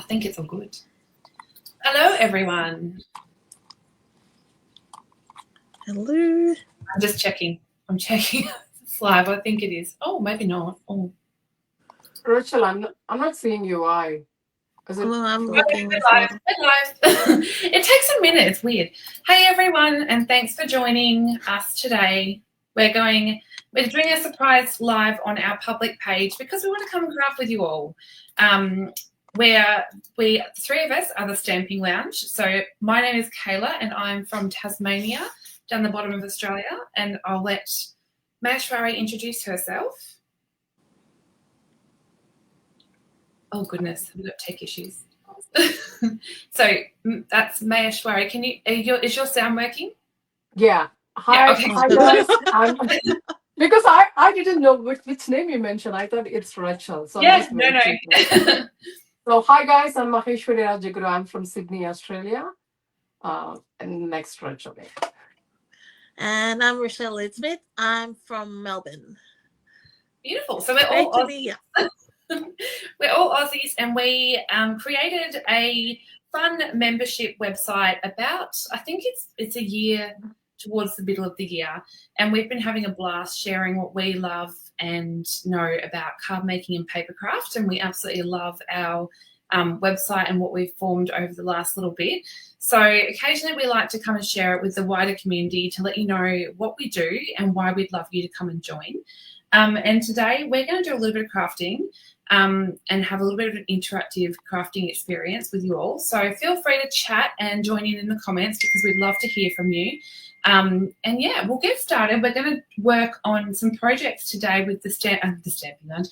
think it's all good. Hello, everyone. Hello. I'm just checking. I'm checking it's live. I think it is. Oh, maybe not. Oh. Rochelle, I'm not seeing you. Why? I'm looking we're live. It takes a minute. It's weird. Hey, everyone, and thanks for joining us today. We're doing a surprise live on our public page because we want to come and craft with you all. The three of us are the Stamping Lounge. So my name is Kayla, and I'm from Tasmania, down the bottom of Australia. And I'll let Maheswari introduce herself. Oh goodness, we've got tech issues. So that's Maheswari. Is your sound working? Yeah. Hi, yeah, okay. Hi guys. Because I didn't know which name you mentioned. I thought it's Rochelle. So yeah, no. So hi guys, I'm Maheswari Rajaguru. I'm from Sydney, Australia. And next Rochelle. And I'm Rochelle Laird-Smith. I'm from Melbourne. Beautiful. So we're all Aussies. We're all Aussies, and we created a fun membership website about, I think it's a year towards the middle of the year, and we've been having a blast sharing what we love and know about card making and papercraft, and we absolutely love our website and what we've formed over the last little bit. So occasionally we like to come and share it with the wider community to let you know what we do and why we'd love you to come and join. And today we're going to do a little bit of crafting and have a little bit of an interactive crafting experience with you all. So feel free to chat and join in the comments because we'd love to hear from you. And yeah, we'll get started. We're going to work on some projects today with the Stamping Lounge,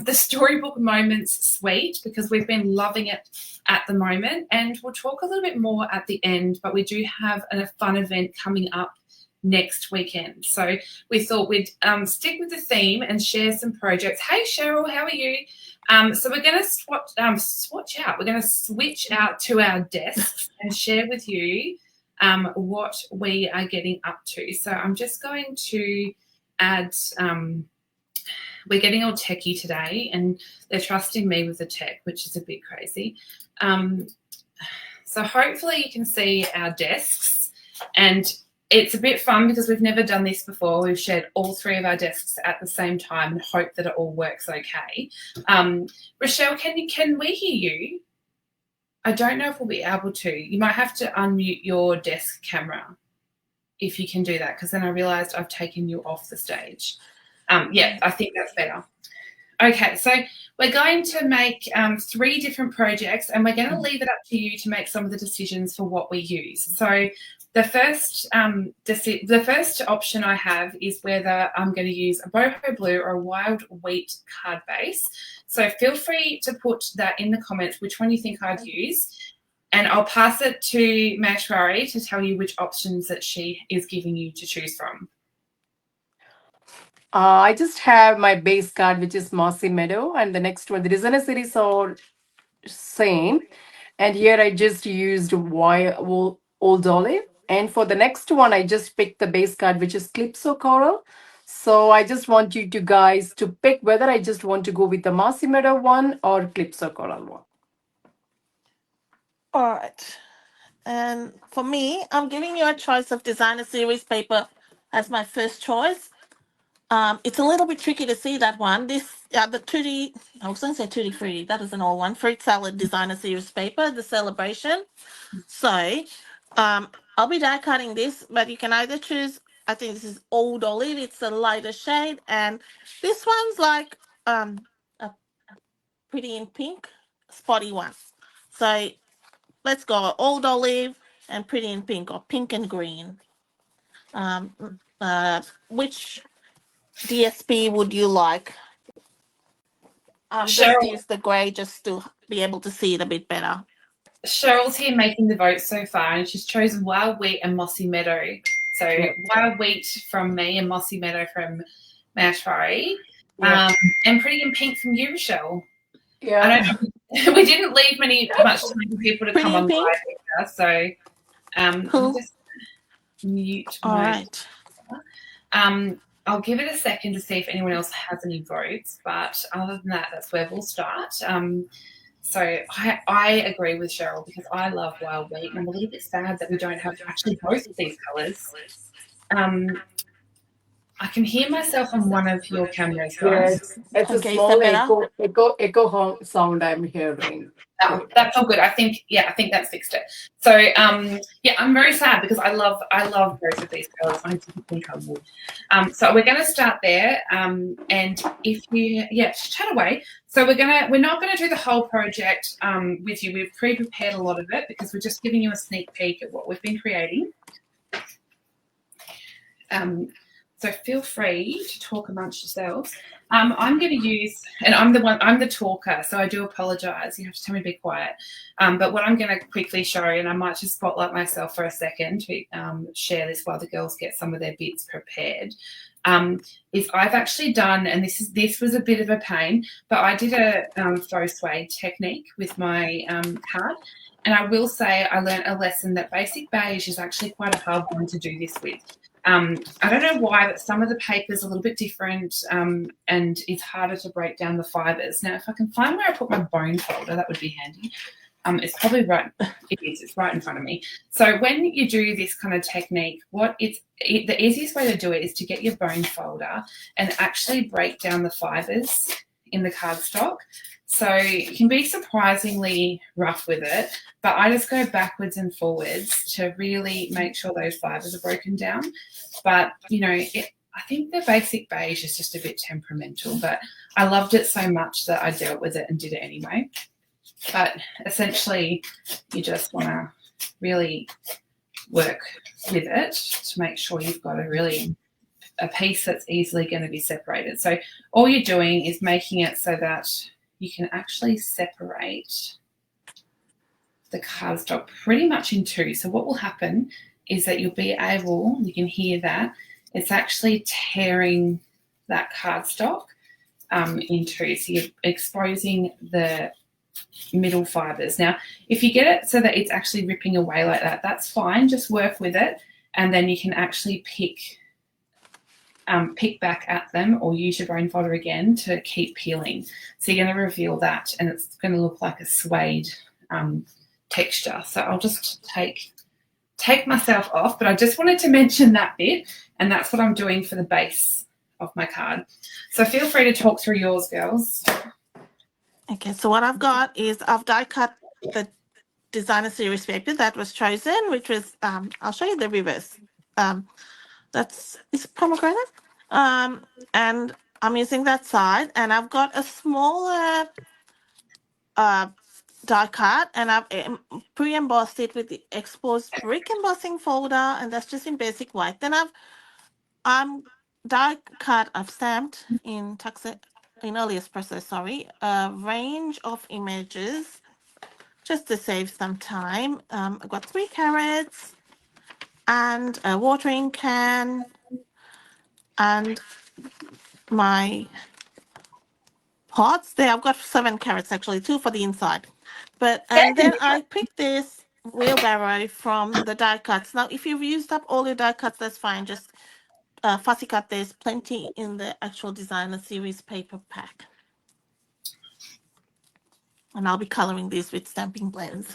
the Storybook Moments suite, because we've been loving it at the moment. And we'll talk a little bit more at the end, but we do have a fun event coming up next weekend. So we thought we'd stick with the theme and share some projects. Hey, Cheryl, how are you? So we're going to switch out. We're going to switch out to our desks and share with you what we are getting up to. So I'm just going to add, we're getting all techie today and they're trusting me with the tech, which is a bit crazy. So hopefully you can see our desks, and it's a bit fun because we've never done this before. We've shared all three of our desks at the same time and hope that it all works okay. Rochelle, can we hear you? I don't know if we'll be able to. You might have to unmute your desk camera if you can do that, because then I realised I've taken you off the stage. Yeah, I think that's better. Okay, so we're going to make 3 different projects, and we're going to leave it up to you to make some of the decisions for what we use. So the first option I have is whether I'm going to use a boho blue or a wild wheat card base. So feel free to put that in the comments which one you think I'd use, and I'll pass it to Maheswari to tell you which options that she is giving you to choose from. I just have my base card, which is Mossy Meadow, and the next one, the designer series are same. And here I just used Old Olive. And for the next one, I just picked the base card, which is Calypso Coral. So I just want you guys to pick whether I just want to go with the Mossy Meadow one or Calypso Coral one. All right. And for me, I'm giving you a choice of designer series paper as my first choice. It's a little bit tricky to see that one. This, the Tutti, I was going to say Tutti Frutti, that is an old one. Fruit Salad Designer Series paper, the Celebration. So, I'll be die cutting this, but you can either choose, I think this is Old Olive, it's a lighter shade, and this one's like a pretty in pink, spotty one. So, let's go Old Olive and pretty in pink, or pink and green. Which DSP would you like? Just use the grey just to be able to see it a bit better. Cheryl's here making the vote so far, and she's chosen Wild Wheat and Mossy Meadow. So Wild Wheat from me and Mossy Meadow from Maheswari. And Pretty in Pink from you, Rochelle. Yeah. I don't know. We didn't leave much time for people to come on live either, so cool. just mute All right. I'll give it a second to see if anyone else has any votes, but other than that, that's where we'll start. So I agree with Cheryl because I love Wild Wheat, and I'm a little bit sad that we don't have actually both of these colours. I can hear myself on one of your cameras, guys. Yes, it's a Okay, is that small better? echo sound I'm hearing. That's all good. I think that's fixed it. So yeah, I'm very sad because I love both of these colours. I think I would. So we're going to start there. And if you chat away. So we're not going to do the whole project with you. We've pre-prepared a lot of it because we're just giving you a sneak peek at what we've been creating. So feel free to talk amongst yourselves. I'm going to use, and I'm the talker, so I do apologise. You have to tell me to be quiet. But what I'm going to quickly show, and I might just spotlight myself for a second to share this while the girls get some of their bits prepared, is I've actually done, and this was a bit of a pain, but I did a faux suede technique with my card. And I will say I learned a lesson that basic beige is actually quite a hard one to do this with. I don't know why, but some of the paper is a little bit different and it's harder to break down the fibres. Now, if I can find where I put my bone folder, that would be handy. It's probably right. It is. It's right in front of me. So when you do this kind of technique, the easiest way to do it is to get your bone folder and actually break down the fibres in the cardstock. So you can be surprisingly rough with it, but I just go backwards and forwards to really make sure those fibres are broken down. But, I think the basic beige is just a bit temperamental, but I loved it so much that I dealt with it and did it anyway. But essentially, you just want to really work with it to make sure you've got a piece that's easily going to be separated. So all you're doing is making it so that you can actually separate the cardstock pretty much in two. So what will happen is that you'll be able, you can hear that, it's actually tearing that cardstock in two. So you're exposing the middle fibres. Now, if you get it so that it's actually ripping away like that, that's fine. Just work with it, and then you can actually pick back at them or use your bone folder again to keep peeling. So you're going to reveal that, and it's going to look like a suede texture. So I'll just take myself off, but I just wanted to mention that bit, and that's what I'm doing for the base of my card. So feel free to talk through yours, girls. Okay, so what I've got is I've die cut the designer series paper that was chosen, which was I'll show you the reverse. It's pomegranate. And I'm using that side, and I've got a smaller die cut, and I've pre-embossed it with the exposed brick embossing folder, and that's just in basic white. Then I've die cut, I've stamped in early espresso, a range of images just to save some time. I've got 3 carrots and a watering can and my pots there. I've got 7 carrots actually, 2 for the inside. And then I picked this wheelbarrow from the die cuts. Now, if you've used up all your die cuts, that's fine. Just fussy cut. There's plenty in the actual designer series paper pack. And I'll be coloring these with stamping blends.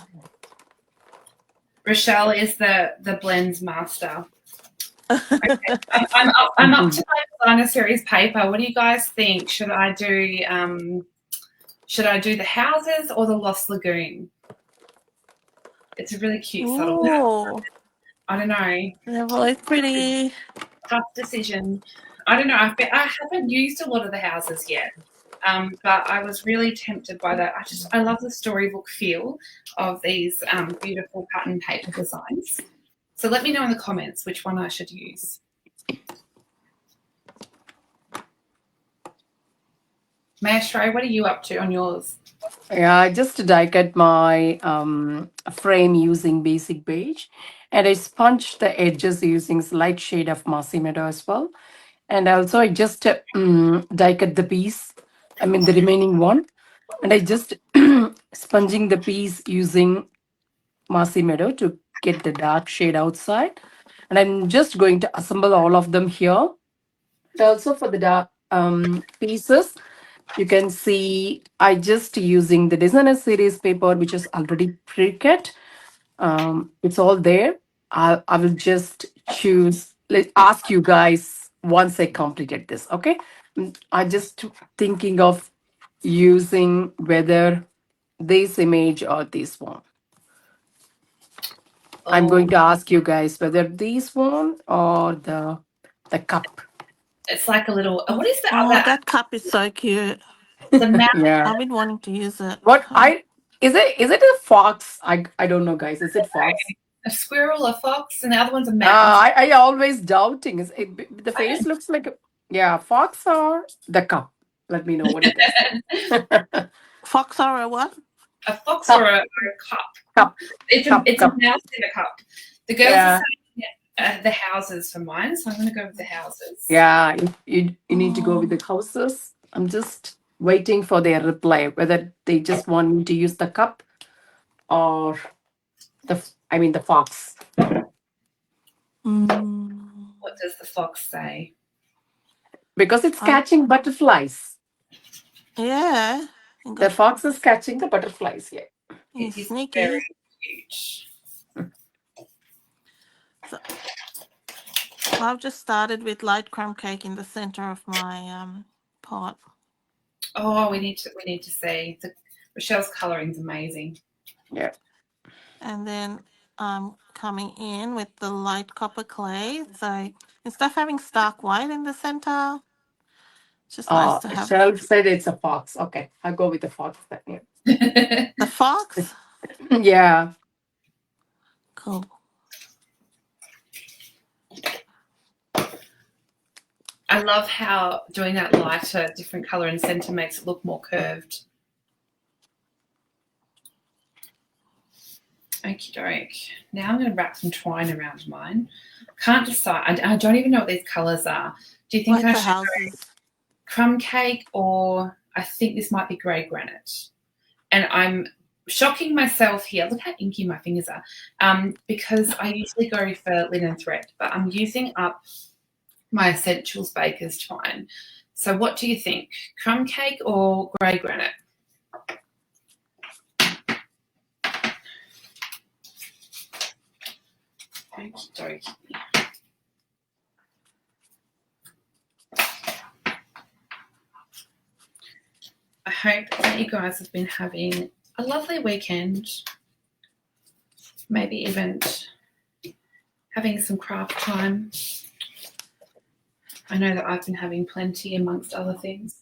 Rochelle is the blends master. Okay. I'm up to my designer series paper. What do you guys think? Should I do the houses or the Lost Lagoon? It's a really cute subtle. I don't know. They're really pretty. Tough decision. I don't know. I haven't used a lot of the houses yet. But I was really tempted by that. I love the storybook feel of these beautiful pattern paper designs. So let me know in the comments which one I should use. Maheswari, what are you up to on yours? Yeah, I just die cut my frame using basic beige, and I sponged the edges using slight shade of mossy meadow as well. And also I just die cut the piece, the remaining one, and I just sponging the piece using mossy meadow to get the dark shade outside. And I'm just going to assemble all of them here. And also for the dark pieces, You can see I just using the designer series paper, which is already pre-cut. It's all there. I will just choose, ask you guys once I completed this, okay? I just thinking of using whether this image or this one. I'm Oh, going to ask you guys whether this one or the cup. it's like a little. What is the Oh, other? that cup is so cute. The mouse. Yeah. I've been wanting to use it. What I is it a fox? I don't know, guys. Is it fox? A squirrel, a fox, and the other one's a mouse. I always doubting. The face looks like yeah, fox or the cup. Let me know what it is. Fox or a what? A fox Cup. or a cup. Cup. It's Cup, a cup. mouse in a cup. The girls Yeah. are saying the houses for mine, so I'm going to go with the houses. Yeah, you need to go with the houses. I'm just waiting for their reply whether they just want me to use the cup or the fox. What does the fox say? Because it's catching butterflies. Yeah. The fox is catching the butterflies here. It is Sneaky. very cute. So, I've just started with light crumb cake in the center of my pot. Oh, we need to see. Rochelle's colouring is amazing. Yeah. And then I'm coming in with the light copper clay. So instead of having stark white in the center, it's just nice to have. Cheryl said it's a fox. Okay, I'll go with the fox then. The fox? Yeah. Cool. I love how doing that lighter, different colour and centre makes it look more curved. Okie doke. Now I'm going to wrap some twine around mine. Can't decide. I don't even know what these colours are. Do you think I should go crumb cake, or I think this might be grey granite? And I'm shocking myself here. Look how inky my fingers are. Because I usually go for linen thread, but I'm using up my Essentials Baker's twine. So what do you think? Crumb cake or grey granite? Okie dokie. I hope that you guys have been having a lovely weekend. Maybe even having some craft time. I know that I've been having plenty amongst other things.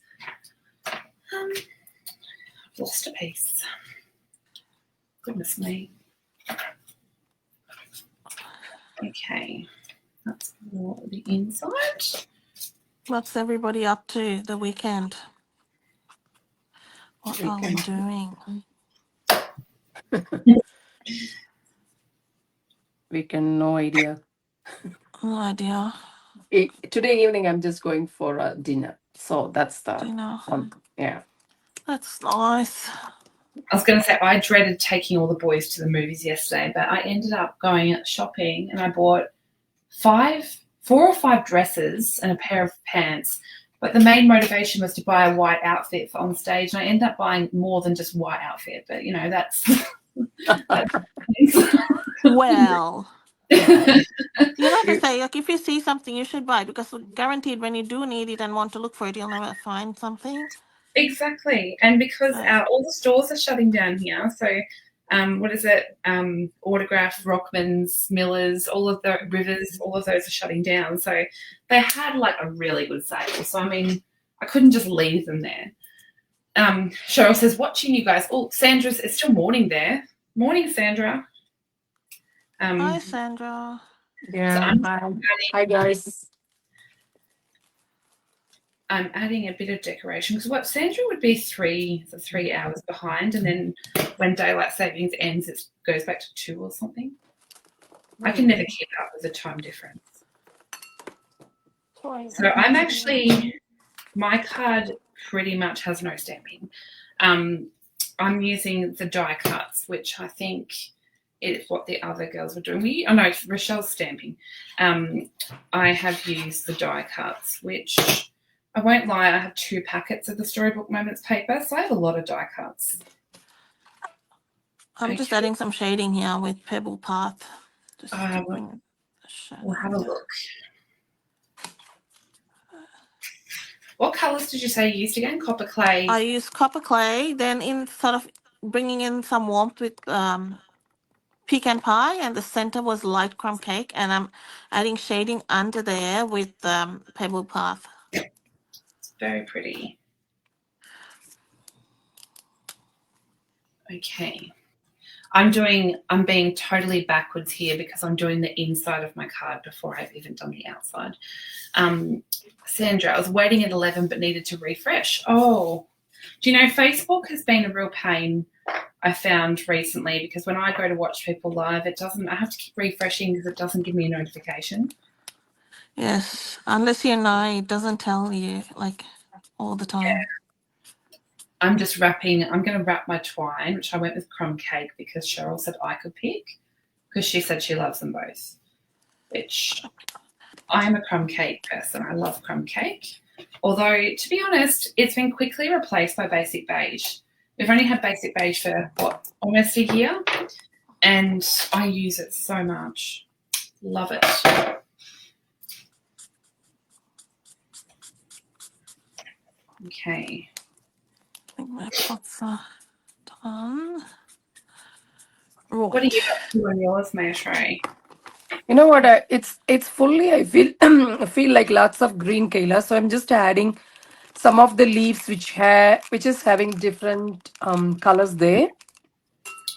I've lost a piece. Goodness me. Okay, that's for the inside. What's everybody up to the weekend? What are we doing? Weekend, no idea. No idea. Today evening, I'm just going for dinner. So that's the dinner. Yeah. That's nice. I was going to say I dreaded taking all the boys to the movies yesterday, but I ended up going shopping and I bought 4 or 5 dresses and a pair of pants. But the main motivation was to buy a white outfit for on stage, and I ended up buying more than just white outfit. But you know, that's well. You have to say, like, if you see something, you should buy, because guaranteed when you do need it and want to look for it, you'll never find something. Exactly, and because all the stores are shutting down here, so what is it? Autograph, Rockman's, Miller's, all of the Rivers, all of those are shutting down. So they had like a really good sale. So I mean, I couldn't just leave them there. Cheryl says, watching you guys. Oh, Sandra's, it's still morning there. Morning, Sandra. Hi, Sandra. Yeah. So hi, guys. I'm adding a bit of decoration because what Sandra would be 3 hours behind, and then when daylight savings ends, it goes back to 2 or something. I can never keep up with the time difference. So I'm actually, my card pretty much has no stamping. I'm using the die cuts, which I think is what the other girls were doing. Oh no, Rochelle's stamping. I have used the die cuts, which I won't lie, I have 2 packets of the Storybook Moments paper, so I have a lot of die cuts. I'm just adding some shading here with Pebble Path. Just to bring the shadow. We'll have a look. What colours did you say you used again? Copper clay? I use copper clay, then in sort of bringing in some warmth with pecan pie, and the center was light crumb cake, and I'm adding shading under there with Pebble Path. It's very pretty. Okay. I'm being totally backwards here because I'm doing the inside of my card before I've even done the outside. Sandra, I was waiting at 11 but needed to refresh. Oh, do you know Facebook has been a real pain, I found recently, because when I go to watch people live, I have to keep refreshing because it doesn't give me a notification. Yes, unless you know, it doesn't tell you like all the time. Yeah. I'm going to wrap my twine, which I went with crumb cake because Cheryl said I could pick, because she said she loves them both, which I'm a crumb cake person. I love crumb cake. Although, to be honest, it's been quickly replaced by basic beige. We've only had basic beige for, almost a year, and I use it so much. Love it. Okay. I think my pots are done. Right. What are you up to on yours, Maheswari? You know what? It's fully. I feel I feel like lots of green, Kayla. So I'm just adding some of the leaves which is having different colors there.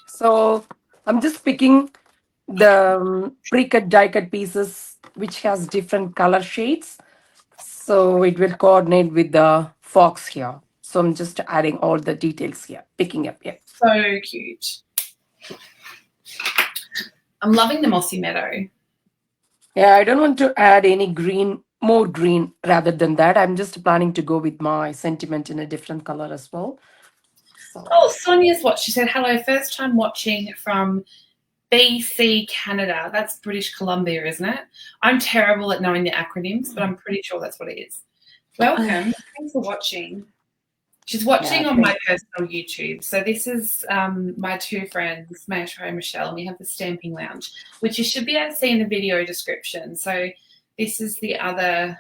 So I'm just picking the pre-cut die cut pieces which has different color shades. So it will coordinate with the fox here. So I'm just adding all the details here, picking up here. So cute. I'm loving the mossy meadow. Yeah, I don't want to add any green, more green rather than that. I'm just planning to go with my sentiment in a different color as well. So. Oh, Sonia's watched. She said, hello, first time watching from BC, Canada. That's British Columbia, isn't it? I'm terrible at knowing the acronyms, but I'm pretty sure that's what it is. Welcome. Thanks for watching. She's watching on my personal YouTube. So this is my 2 friends, Maheswari and Rochelle, and we have the Stamping Lounge, which you should be able to see in the video description. So this is the other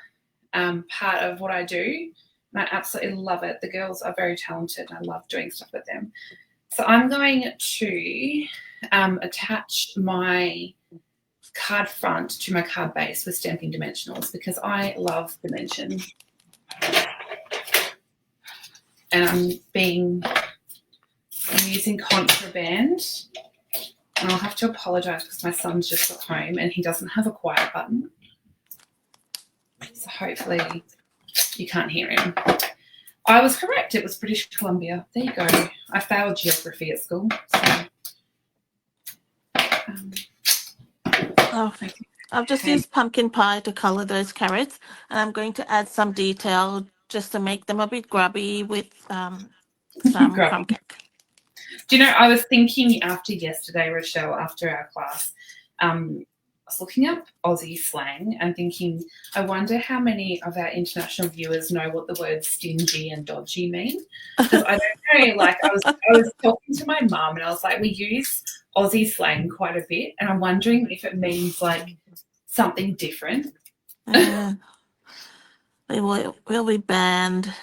part of what I do, and I absolutely love it. The girls are very talented, and I love doing stuff with them. So I'm going to attach my card front to my card base with Stamping Dimensionals because I love dimension. And I'm using contraband, and I'll have to apologise because my son's just got home and he doesn't have a quiet button. So hopefully you can't hear him. I was correct. It was British Columbia. There you go. I failed geography at school. So, I've just used pumpkin pie to colour those carrots, and I'm going to add some detail just to make them a bit grubby with some crumb cake. Do you know, I was thinking after yesterday, Rochelle, after our class, I was looking up Aussie slang and thinking, I wonder how many of our international viewers know what the words stingy and dodgy mean. Because I don't know, like I was talking to my mum and I was like, we use Aussie slang quite a bit, and I'm wondering if it means like something different. They will be banned.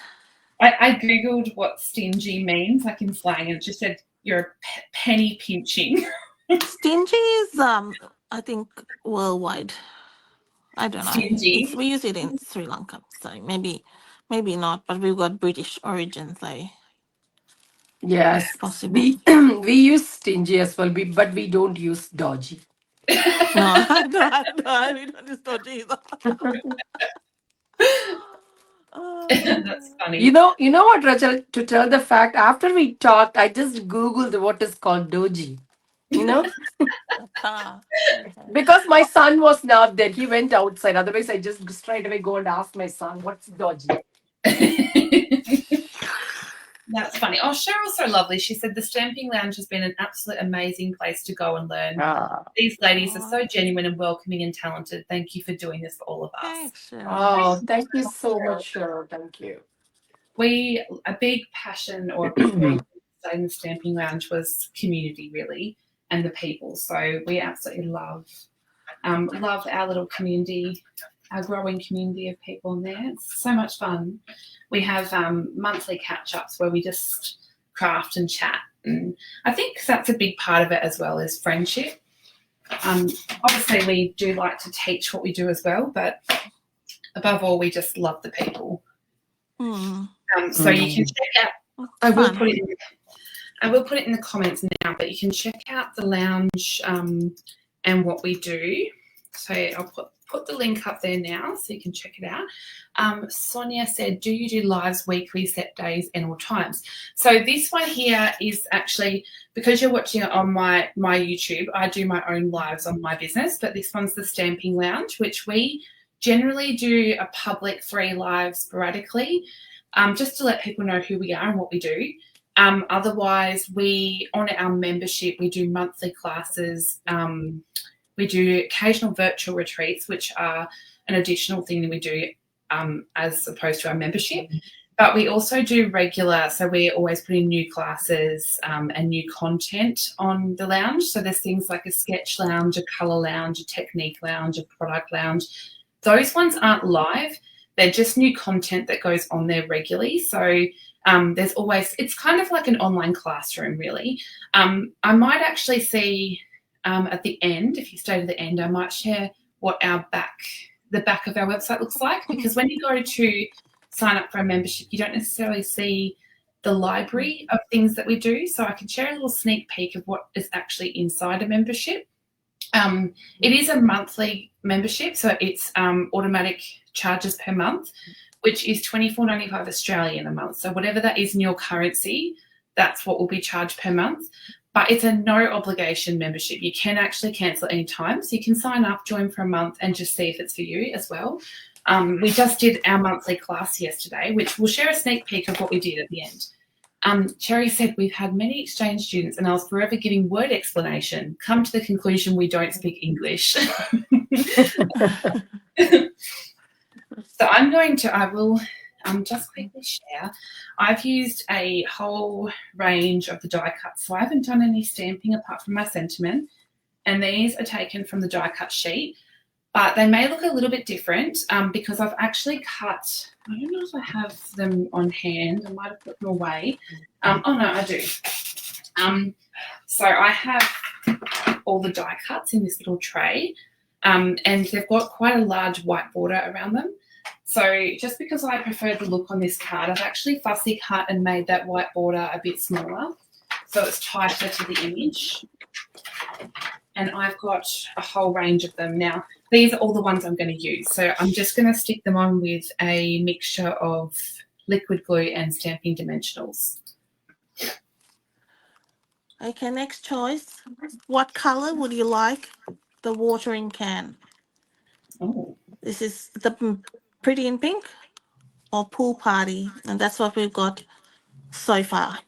I googled what stingy means, like in slang, and it just said you're penny pinching. Stingy is, I think, worldwide. I don't know. Stingy. We use it in Sri Lanka, so maybe not. But we've got British origins, so yes, possible. We use stingy as well, but we don't use dodgy. No, we don't use dodgy either. That's funny. You know what, Rachel? To tell the fact, after we talked, I just googled what is called doji. You know, because my son was not there; he went outside. Otherwise, I just straight away go and ask my son, "What's doji?" That's funny. Oh, Cheryl's so lovely. She said the Stamping Lounge has been an absolute amazing place to go and learn. These ladies are so genuine and welcoming and talented. Thank you for doing this for all of us. Thanks, Cheryl. Oh, thank you so much, Cheryl. Thank you. A big passion or a big reason to stay in the Stamping Lounge was community, really, and the people. So we absolutely love our little community, our growing community of people in there. It's so much fun. We have monthly catch-ups where we just craft and chat, and I think that's a big part of it as well, is friendship. Obviously, we do like to teach what we do as well, but above all, we just love the people. So you can check out. I will put it in the comments now, but you can check out the lounge and what we do. So I'll put the link up there now so you can check it out. Sonia said, do you do lives weekly, set days and or times? So this one here is actually, because you're watching it on my YouTube, I do my own lives on my business, but this one's the Stamping Lounge, which we generally do a public free live sporadically, just to let people know who we are and what we do. Otherwise, we, on our membership, we do monthly classes. We do occasional virtual retreats, which are an additional thing that we do as opposed to our membership. But we also do regular, so we're always putting new classes and new content on the lounge. So there's things like a sketch lounge, a colour lounge, a technique lounge, a product lounge. Those ones aren't live. They're just new content that goes on there regularly. So there's always, it's kind of like an online classroom, really. I might actually see at the end, if you stay to the end, I might share what the back of our website looks like, because when you go to sign up for a membership, you don't necessarily see the library of things that we do. So I can share a little sneak peek of what is actually inside a membership. It is a monthly membership, so it's automatic charges per month, which is $24.95 Australian a month. So whatever that is in your currency, that's what will be charged per month. But it's a no obligation membership. You can actually cancel at any time. So you can sign up, join for a month, and just see if it's for you as well. We just did our monthly class yesterday, which we'll share a sneak peek of what we did at the end. Cherry said, we've had many exchange students and I was forever giving word explanation. Come to the conclusion we don't speak English. So I will just quickly share. I've used a whole range of the die cuts. So I haven't done any stamping apart from my sentiment. And these are taken from the die cut sheet. But they may look a little bit different because I've actually cut, I don't know if I have them on hand. I might have put them away. Oh, no, I do. So I have all the die cuts in this little tray, and they've got quite a large white border around them. So just because I prefer the look on this card, I've actually fussy cut and made that white border a bit smaller so it's tighter to the image. And I've got a whole range of them. Now, these are all the ones I'm going to use. So I'm just going to stick them on with a mixture of liquid glue and stamping dimensionals. Okay, next choice. What color would you like the watering can? Oh. This is the Pretty in Pink or Pool Party, and that's what we've got so far.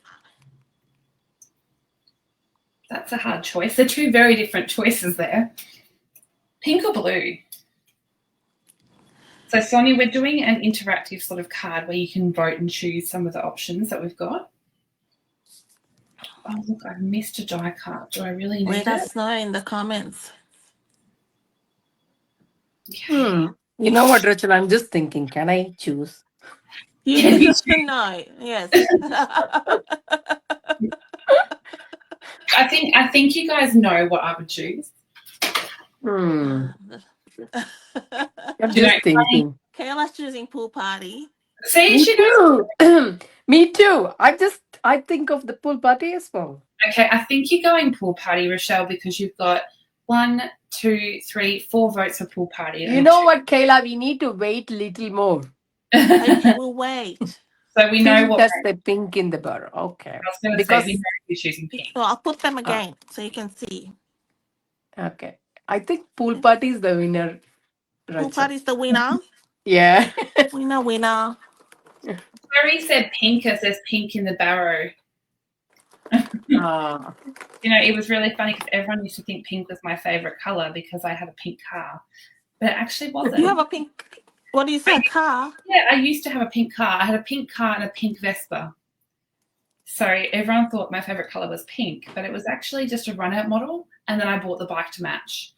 That's a hard choice. They're two very different choices there. Pink or blue? So, Sonia, we're doing an interactive sort of card where you can vote and choose some of the options that we've got. Oh, look, I missed a die cut. Do I really need it? Let us know in the comments. You know what, Rachel? I'm just thinking, can I choose? You just know, yes. I think you guys know what I would choose. I'm just thinking. Kayla's choosing Pool Party. See, Me too. Me too. I think of the pool party as well. Okay, I think you're going Pool Party, Rochelle, because you've got 1, 2, 3, 4 votes for Pool Party. You know what, Kayla? We need to wait a little more. Okay, we'll wait. So we know what. That's the pink in the bar. Okay. I was going to say we know who's choosing pink. So I'll put them again so you can see. Okay. I think pool party is the winner. Pool Party is the winner. Yeah. Winner. Terry said pink as there's pink in the barrow. You know, it was really funny because everyone used to think pink was my favorite color because I had a pink car, but it actually wasn't. You have a pink, what do you say, car? Yeah, I used to have a pink car. I had a pink car and a pink Vespa. So everyone thought my favorite color was pink, but it was actually just a run-out model, and then I bought the bike to match.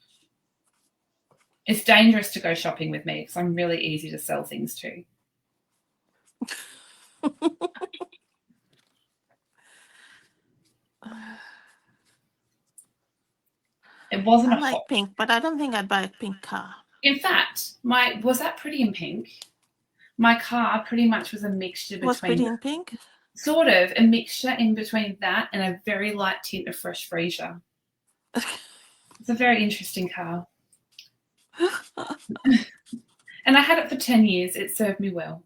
It's dangerous to go shopping with me because I'm really easy to sell things to. It wasn't I like pink, but I don't think I'd buy a pink car. In fact, was that Pretty in Pink? My car pretty much was a mixture between. Was Pretty in Pink? Sort of a mixture in between that and a very light tint of Fresh Freesia. It's a very interesting car. And I had it for 10 years. It served me well.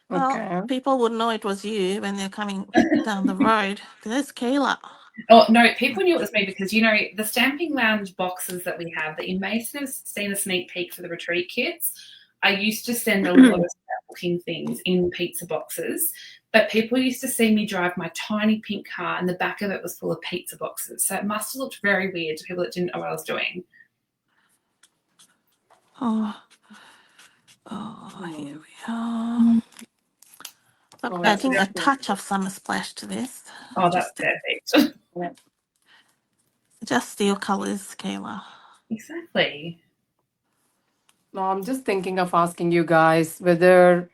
Well, people would know it was you when they're coming down the road. There's Kayla. Oh, no, people knew it was me because, you know, the Stamping Lounge boxes that we have that you may have seen a sneak peek for the retreat kits, I used to send a lot of scrapbooking things in pizza boxes, but people used to see me drive my tiny pink car and the back of it was full of pizza boxes. So it must have looked very weird to people that didn't know what I was doing. Oh, here we are. Adding a touch of Summer Splash to this. Oh, that's perfect. Just steel colors, Kayla. Exactly. No, I'm just thinking of asking you guys whether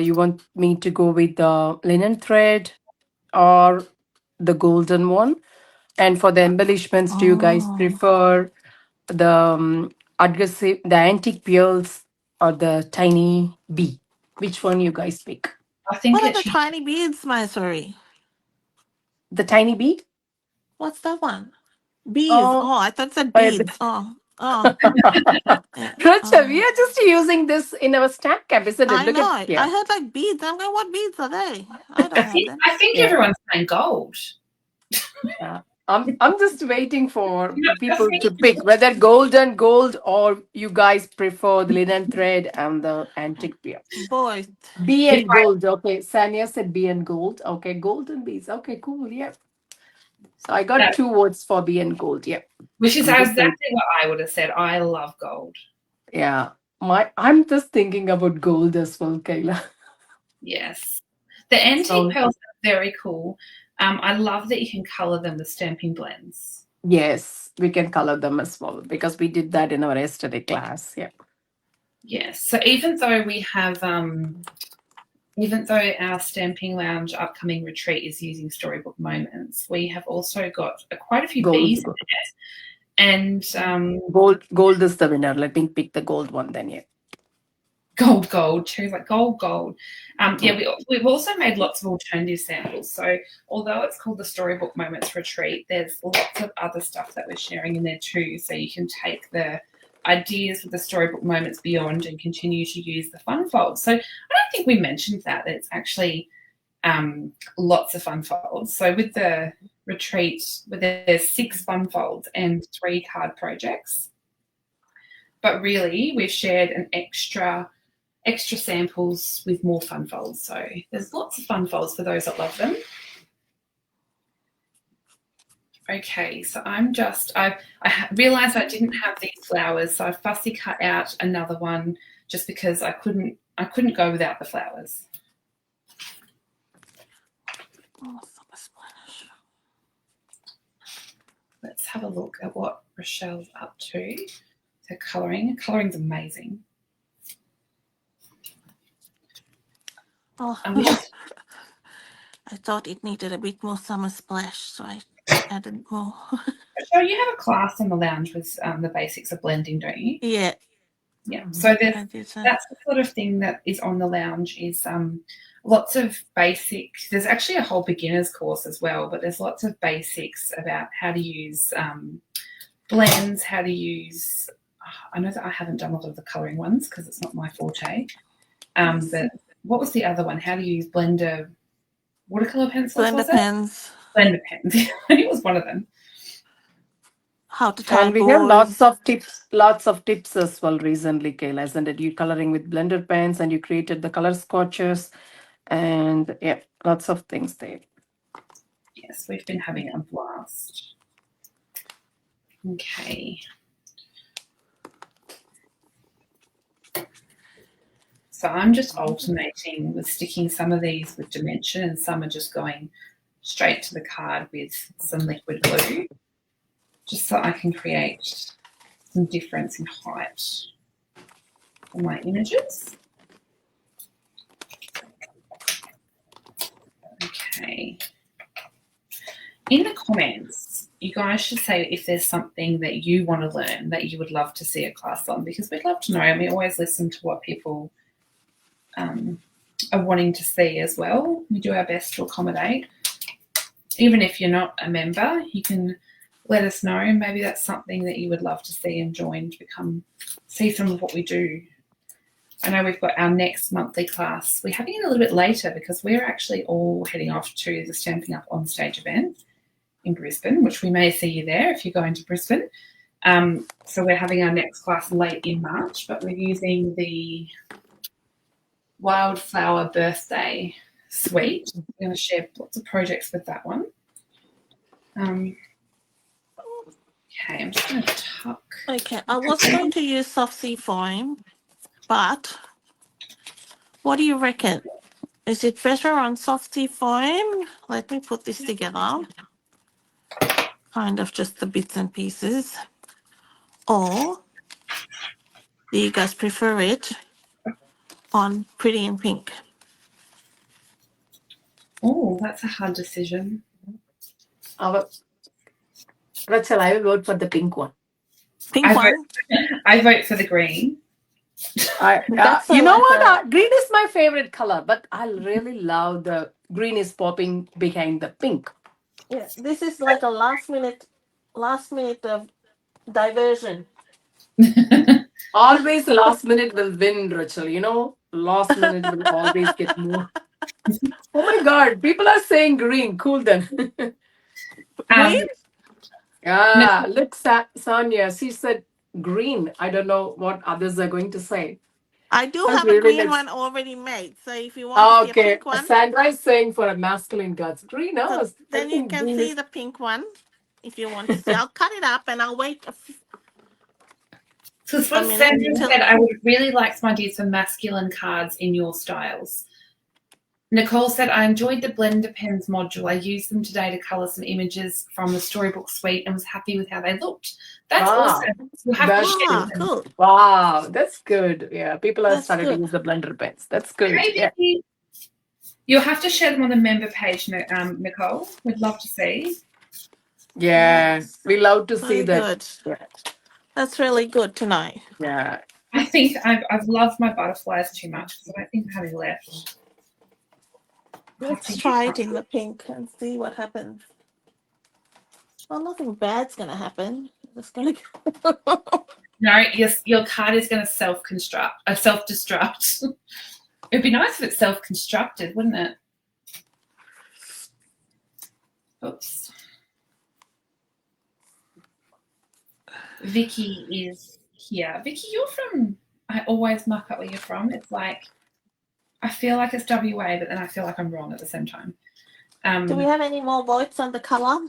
you want me to go with the linen thread or the golden one. And for the embellishments, do you guys prefer the aggressive, the antique pearls or the tiny bee? Which one you guys pick? I think what are the tiny beads, Maheswari? The tiny bee? What's that one? Bees. Oh, I thought it said beads. Oh. Rochelle, we are just using this in our stamp camp, isn't it? I know. I heard like beads. I'm going, what beads are they? I don't have them. I think everyone's saying gold. Yeah. I'm just waiting for people to pick whether gold or you guys prefer the linen thread and the antique beer. Both. Bee and gold. Okay. Sanya said bee and gold. Okay. Gold and bees. Okay, cool. Yeah. So I got 2 votes for bee and gold. Yeah. Which is exactly what I would have said. I love gold. Yeah. I'm just thinking about gold as well, Kayla. Yes. The antique pearls are very cool. I love that you can color them with stamping blends. Yes, we can color them as well because we did that in our yesterday class. Yeah. Yes. So even though we have, even though our Stamping Lounge upcoming retreat is using Storybook Moments, we have also got quite a few bees in there. And gold is the winner. Let me pick the gold one then. Yeah. Gold. Cherry's like gold. Yeah, we've also made lots of alternative samples. So although it's called the Storybook Moments Retreat, there's lots of other stuff that we're sharing in there too. So you can take the ideas with the Storybook Moments beyond and continue to use the fun folds. So I don't think we mentioned that. It's actually lots of fun folds. So with the retreat, there's 6 fun folds and 3 card projects. But really, we've shared an extra samples with more fun folds. So there's lots of fun folds for those that love them. Okay, so I realised I didn't have these flowers, so I fussy cut out another one just because I couldn't go without the flowers. Let's have a look at what Rochelle's up to. So colouring's amazing. Oh, I thought it needed a bit more Summer Splash, so I added more. So you have a class in the lounge with the basics of blending, don't you? Yeah. Yeah. So that's the sort of thing that is on the lounge is lots of basic. There's actually a whole beginner's course as well, but there's lots of basics about how to use blends, how to use. I know that I haven't done a lot of the colouring ones because it's not my forte. But what was the other one? How to use blender watercolour pencils? Blender pens. Blender pens. I think it was one of them. how to tie And we have lots bows. of tips as well recently, Kayla, isn't it? You coloring with blender pens and you created the color swatches and yeah, lots of things there. Yes, we've been having a blast. Okay. So I'm just alternating with sticking some of these with dimension and some are just going straight to the card with some liquid glue, just so I can create some difference in height for my images. Okay. In the comments, you guys should say if there's something that you want to learn that you would love to see a class on, because we'd love to know, and we always listen to what people are wanting to see as well. We do our best to accommodate. Even if you're not a member, you can let us know. Maybe that's something that you would love to see and join to see some of what we do. I know we've got our next monthly class. We're having it a little bit later because we're actually all heading off to the Stamping Up on Stage event in Brisbane, which we may see you there if you're going to Brisbane. So we're having our next class late in March, but we're using the Wildflower Birthday Suite. We're going to share lots of projects with that one. Okay, I'm just going to tuck. Okay, I was going to use soft sea foam, but what do you reckon? Is it better on soft sea foam? Let me put this together. Kind of just the bits and pieces. Or do you guys prefer it on pretty in pink? Oh, that's a hard decision. Rachel, I will vote for the pink one. Pink one? I vote for the green. You know what? Green is my favorite color, but I really love the green is popping behind the pink. Yeah, this is like a last minute of diversion. Always last minute will win, Rachel. You know, last minute will always get more. Oh my God, people are saying green. Cool then. Green? Yeah, look, Sonia, she said green. I don't know what others are going to say. I do have a green one already made. So if you want to see a pink one. Sandra is saying for a masculine guts. Green, so then you can see the pink one if you want to see. I'll cut it up and I'll wait So what Sandra said, I would really like some ideas for masculine cards in your styles. Nicole said, I enjoyed the blender pens module. I used them today to colour some images from the Storybook suite and was happy with how they looked. That's awesome. Cool. Wow, that's good. Yeah, people are starting to use the blender pens. That's good. Hey, yeah. You'll have to share them on the member page, Nicole. We'd love to see. Yeah, we love to see that. Good. Yeah. That's really good to know. Yeah. I think I've loved my butterflies too much because I don't think I have any left. Let's try it in the pink and see what happens. Well, nothing bad's going to happen. It's going to No, your card is going to self-destruct. It'd be nice if it's self-constructed, wouldn't it? Oops. Vicky is here. Vicky, you're from, I always muck up where you're from. It's like, I feel like it's WA, but then I feel like I'm wrong at the same time. Do we have any more votes on the colour?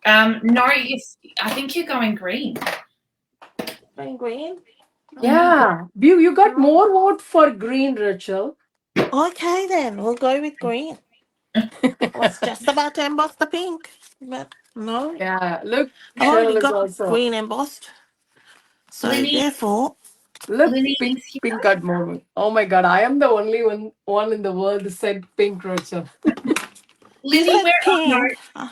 No, I think you're going green. Going green? Yeah. You got more vote for green, Rachel. Okay, then. We'll go with green. I was just about to emboss the pink, but no. Yeah, look. I've already got green embossed. So therefore... Look, pink got more. Oh my God, I am the only one in the world who said pink, Rachel. Lily, we're pink. No,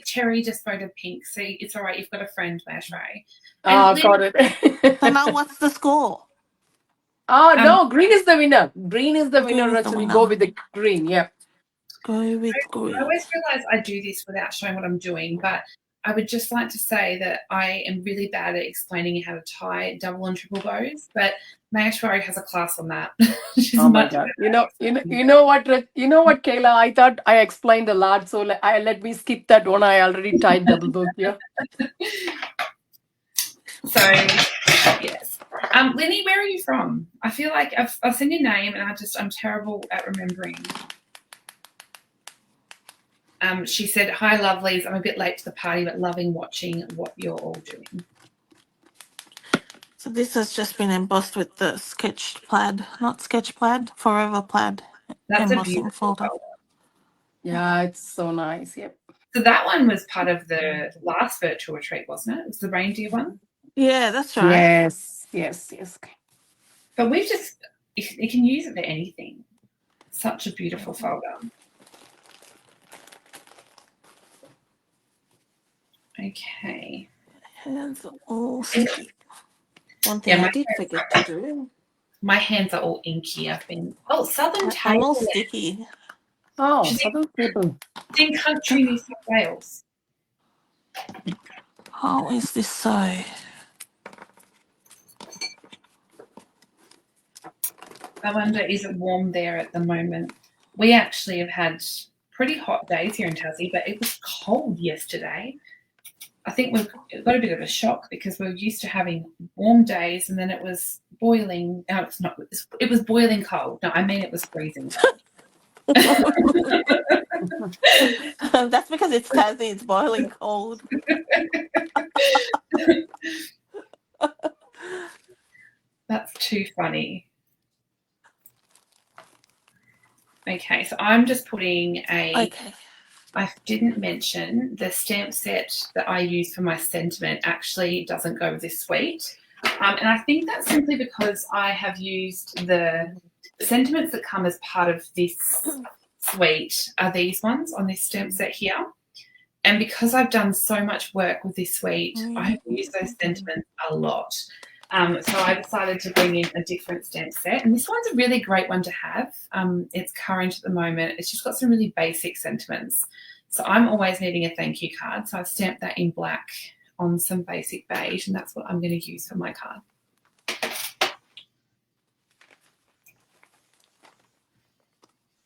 Cherry just voted pink. See, it's all right. You've got a friend, Maheswari. Got it. So now what's the score? No, green is the winner. Green is the winner, Rachel. You go with the green, yeah. Go with green. I always realise I do this without showing what I'm doing, but I would just like to say that I am really bad at explaining how to tie double and triple bows, but Maheswari has a class on that. Oh my God! You know what, Kayla? I thought I explained a lot, so let me skip that one. I already tied double bow here. So, yes. Linny, where are you from? I feel like I've seen your name and I'm terrible at remembering. She said, hi, lovelies. I'm a bit late to the party, but loving watching what you're all doing. So this has just been embossed with the sketch plaid, not sketch plaid, forever plaid. That's a embossing beautiful folder. folder. Yeah, it's so nice. Yep. So that one was part of the last virtual retreat, wasn't it? It was the reindeer one. Yeah, that's right. Yes. But we've just, you can use it for anything. Such a beautiful folder. Okay. Hands are all sticky. One thing I did forget to do. My hands are all inky. Southern Table. I'm all sticky. Oh, Southern Table. In country New South Wales. How is this so? I wonder, is it warm there at the moment? We actually have had pretty hot days here in Tassie, but it was cold yesterday. I think we've got a bit of a shock because we're used to having warm days and then it was boiling. No, it's not. It was boiling cold. No, I mean it was freezing cold. That's because it's Tassie. It's boiling cold. That's too funny. Okay, so I'm just putting I didn't mention the stamp set that I use for my sentiment actually doesn't go with this suite. And I think that's simply because I have used the sentiments that come as part of this suite are these ones on this stamp set here. And because I've done so much work with this suite, I have used those sentiments a lot. So I decided to bring in a different stamp set. And this one's a really great one to have. It's current at the moment. It's just got some really basic sentiments. So I'm always needing a thank you card. So I've stamped that in black on some basic beige, and that's what I'm going to use for my card.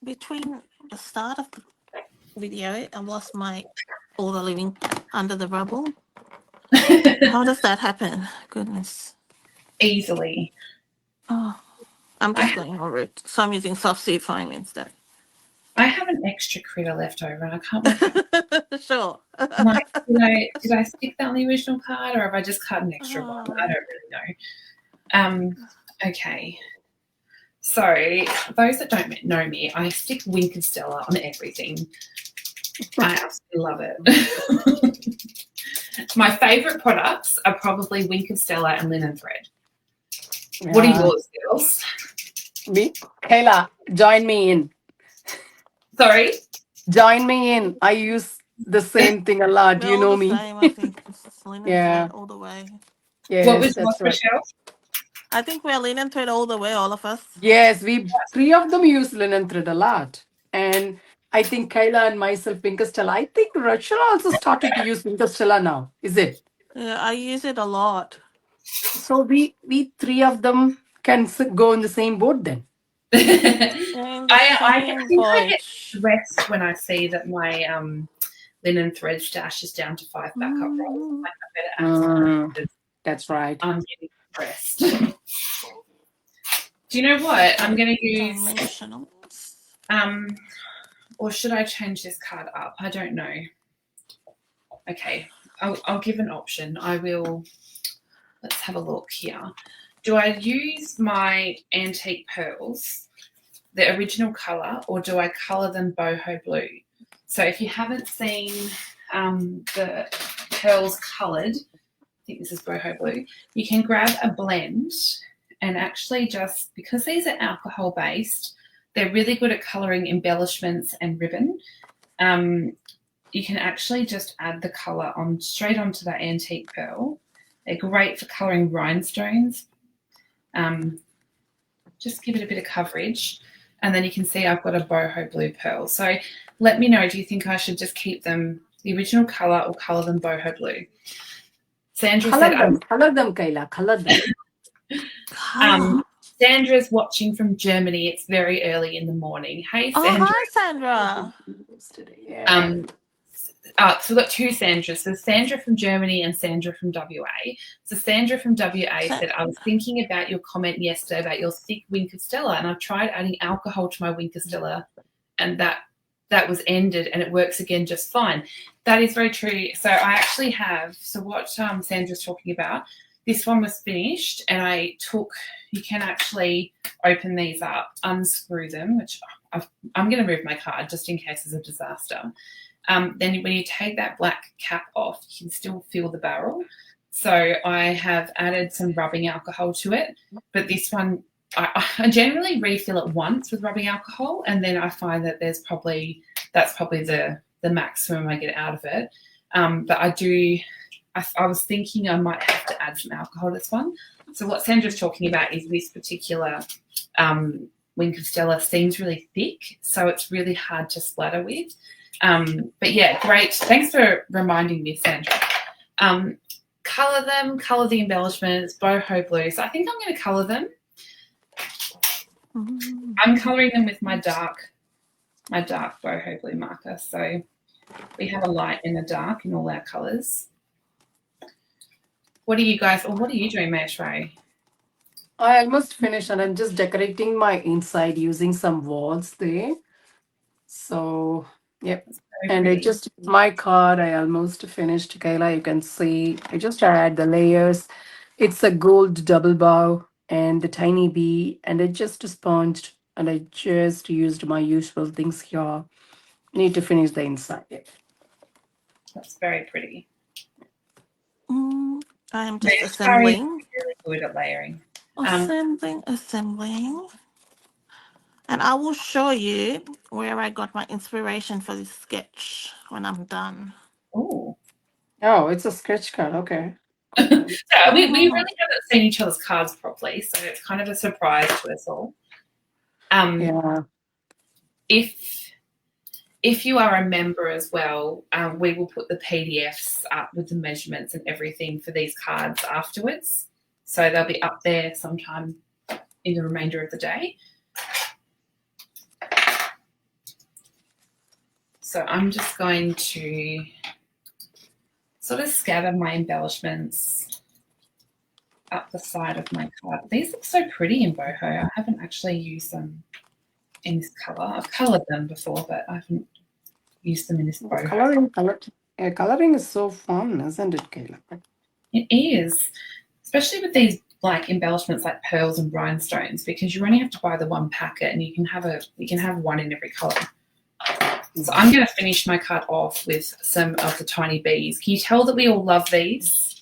Between the start of the video, I've lost my folder living under the rubble. How does that happen? Goodness. Easily. Oh, I'm just going over it. So I'm using soft sea fine instead. I have an extra critter left over and I can't work. Sure. Did I stick that on the original card or have I just cut an extra one? I don't really know. Okay. So those that don't know me, I stick Wink and Stella on everything. I absolutely love it. My favourite products are probably Wink of Stella and Linen Thread. Yeah. What are yours, girls? Me? Kayla, join me in. Sorry? Join me in. I use the same thing a lot. You know me. Same, I think. Linen thread all the way. Yes, what was yours, Rochelle? I think we're linen thread all the way, all of us. Yes, three of them use linen thread a lot. And I think Kayla and myself, Pink Stella. I think Rochelle also started to use Pink Stella now. Is it? Yeah, I use it a lot. So we three of them can go in the same boat then. I think I get stressed when I see that my linen thread stash is down to 5 backup rolls. Like I better add that's right. I'm getting stressed. Do you know what? I'm going to use or should I change this card up? I don't know. Okay, I'll give an option. I will. Let's have a look here. Do I use my antique pearls, the original colour, or do I colour them boho blue? So if you haven't seen the pearls coloured, I think this is boho blue, you can grab a blend and actually just, because these are alcohol based, they're really good at colouring embellishments and ribbon. You can actually just add the colour straight onto that antique pearl. They're great for colouring rhinestones. Just give it a bit of coverage. And then you can see I've got a boho blue pearl. So let me know, do you think I should just keep them the original colour or colour them boho blue? Sandra said... Colour them, Kayla. Colour them. Sandra's watching from Germany. It's very early in the morning. Hey, Sandra. Oh, hi, Sandra. So we've got two Sandras. So Sandra from Germany and Sandra from WA. So Sandra from WA said, I was thinking about your comment yesterday about your thick Wink of Stella, and I've tried adding alcohol to my Wink of Stella, and that was ended, and it works again just fine. That is very true. So I actually have, so what Sandra's talking about, this one was finished, and you can actually open these up, unscrew them, which I'm going to move my card just in case there's a disaster. Then when you take that black cap off, you can still feel the barrel. So I have added some rubbing alcohol to it, but this one, I generally refill it once with rubbing alcohol, and then I find that that's probably the maximum I get out of it. But I was thinking I might have to add some alcohol to this one. So what Sandra's talking about is this particular Wink of Stella seems really thick, so it's really hard to splatter with. But yeah, great. Thanks for reminding me, Sandra. Colour the embellishments, boho blue. So I think I'm going to colour them. I'm colouring them with my dark boho blue marker. So we have a light and a dark in all our colours. What are you doing, Maheswari? I almost finished, and I'm just decorating my inside using some walls there. So, yep. And my card, I almost finished, Kayla. You can see, I just add the layers. It's a gold double bow and the tiny bee, and I just sponged, and I just used my usual things here. Need to finish the inside. Yep. That's very pretty. I'm just assembling. Really good at layering. Assembling. And I will show you where I got my inspiration for this sketch when I'm done. Oh, it's a sketch card. Okay. So we really haven't seen each other's cards properly, so it's kind of a surprise to us all. Yeah. If you are a member as well, we will put the PDFs up with the measurements and everything for these cards afterwards. So they'll be up there sometime in the remainder of the day. So I'm just going to sort of scatter my embellishments up the side of my card. These look so pretty in boho. I haven't actually used them in this colour. I've coloured them before, but I haven't used them in this boho. Colouring is so fun, isn't it, Kayla? It is, especially with these like embellishments like pearls and rhinestones, because you only have to buy the one packet, and you can have one in every colour. So I'm going to finish my card off with some of the tiny bees. Can you tell that we all love these?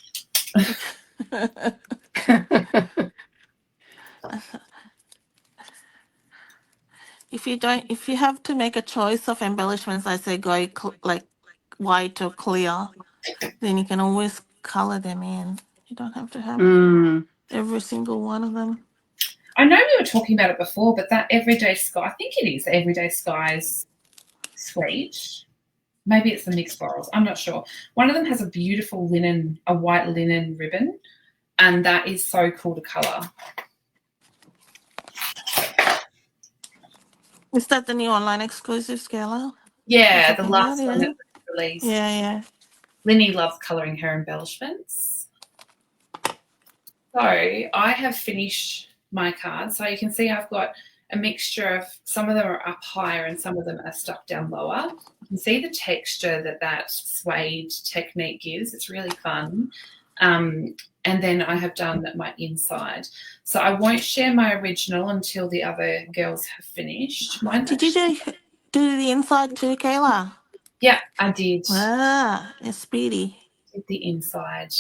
If you have to make a choice of embellishments, I say go like white or clear. Then you can always color them in. You don't have to have every single one of them. I know we were talking about it before, but that Everyday Sky, I think it is the Everyday Skies suite. Maybe it's the mixed florals. I'm not sure. One of them has a beautiful white linen ribbon, and that is so cool to colour. Is that the new online exclusive, Kayla? Yeah, the last one that was released. Yeah. Linny loves colouring her embellishments. So I have finished my cards. So you can see I've got a mixture of, some of them are up higher and some of them are stuck down lower. You can see the texture that suede technique gives. It's really fun. And then I have done my inside. So I won't share my original until the other girls have finished. Did you do the inside too, Kayla? Yeah, I did. Ah, it's speedy. Did the inside.